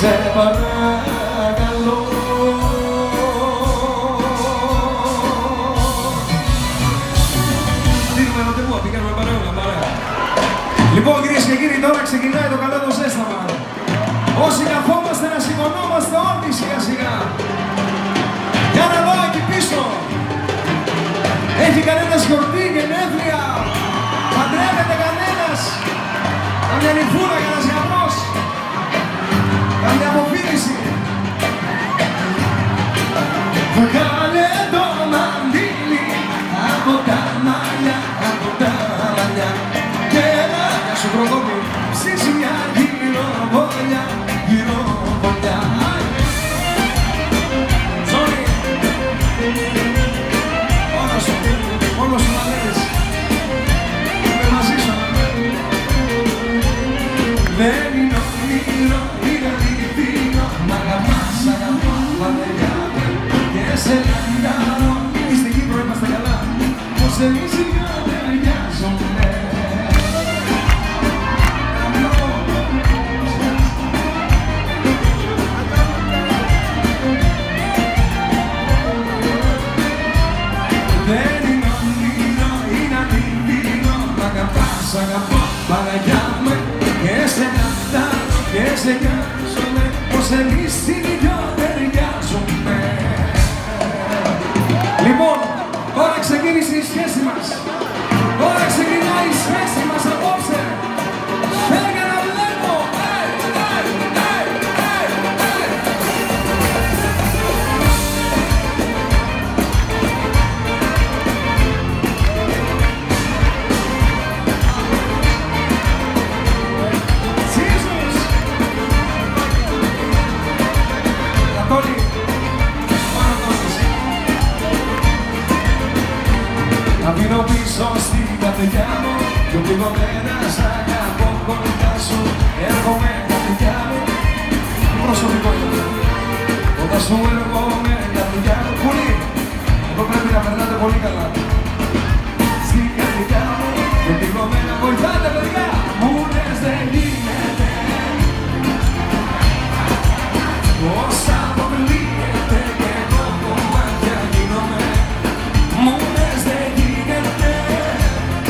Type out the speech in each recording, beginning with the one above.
σε παρακαλώ. Δίνουμε ραντεβού, πήγαμε παρέωνα, παρέα. Λοιπόν, κυρίες και κύριοι, τώρα ξεκινάει το καλό το ζέσταμα. Όσοι καθόμαστε να σηκωνόμαστε όλοι σιγά σιγά. Για να δω εκεί πίσω. Έχει κανένας γιορτή, γενέθλια? Παντρεύεται κανένας? Καμιά νυφούρα, κανένας γαμός? Καμιά αποφύτιση? Βγάλε το μαντίλι από τα μαλλιά, από τα μαλλιά. Και έλα, για σου προκόπη, ψήσει μια γυροβολιά, γυροβολιά. Ζώνη, μόνος σου να λες, είμαι μαζί σου. Δεν είναι όνειρο, είναι αληθινό, μ' αγαπάς, αγαπώ, παντελιάμε και σε λαγκάρω. Είστε Κύπρο, είμαστε καλά, πως εμείς οι δυο ταιριάζουμε. Δεν είναι όνειρο, είναι αληθινό, μ' αγαπάς, αγαπώ, παραγιάμε και σε λαγκάρω και σε νοιάζομαι, πως εμείς οι δυο ταιριάζουμε. Λοιπόν, τώρα ξεκίνησε η σχέση μας. Τώρα ξεκινάει η σχέση μας απόψε. Φέγγε να βλέπω. Jesus. Ανατόλη, πάνω τόσες. Αφήνω πίσω στην καρδιά μου κι οπληγωμένα σ' αγαπώ κοντά σου. Έρχομαι καρδιά μου, προσωπικό είναι. Κοντά σου έρχομαι καρδιά μου. Πολύ, εδώ πρέπει να περνάτε πολύ καλά. Στην καρδιά μου, οπληγωμένα βοηθάτε παιδιά. Μου λες δεν γίνεται, όσα αποκλείεται και εγώ κομμάτια γίνομαι. Μου λες δεν γίνεται,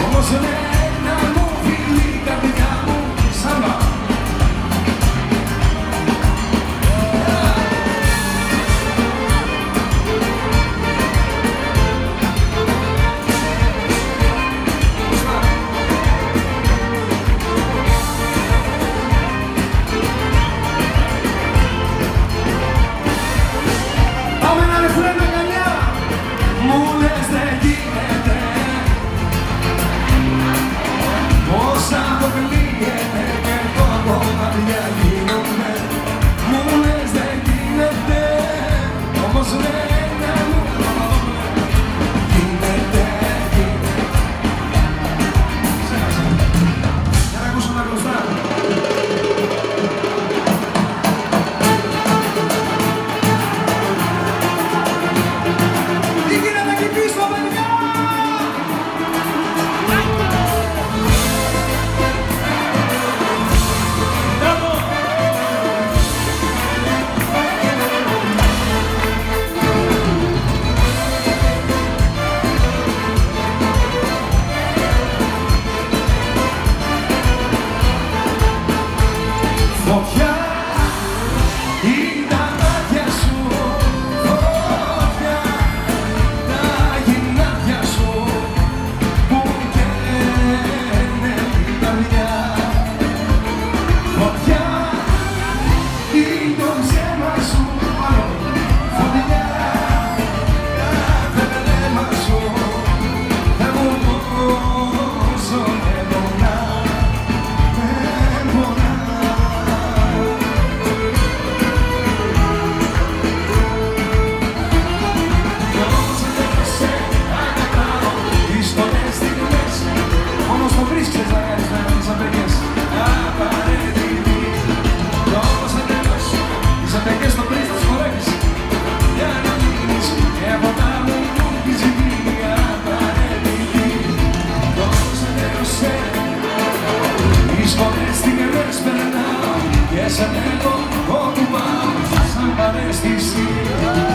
όμως ένα μου φίλη η καρδιά μου σάμπα. Πάμε ένα ρεφρέν αγκαλιά. Μου λες δεν γίνεται, όσα αποκλείεται και εγώ κομμάτια γίνομαι. Μου λες δεν γίνεται, όμως ένα μου γίνεται, γίνεται. Για να ακούσω τα γνωστά. Τι γίνεται εκεί πίσω, παιδιά! Φωτιά είναι τα μάτια σου, φωτιά τα γυνάτια σου που καίνε την καρδιά. Φωτιά είναι το ψέμα σου, φωτιά κάθε βλέμμα σου θα μου πόσο με πονά, με πονά. Όμως το βρίσκεις να κάνεις να τις απαιτές απαραίτητη. Κι όμως εντελώς τις απαιτές το βρεις, τις χορεύεις για να μείνεις και από τα μου τις γίνει απαραίτητη. Κι όμως εντελώς τις φορές στιγμές περνάω και σε λέγω όπου πάω σαν παρέστηση.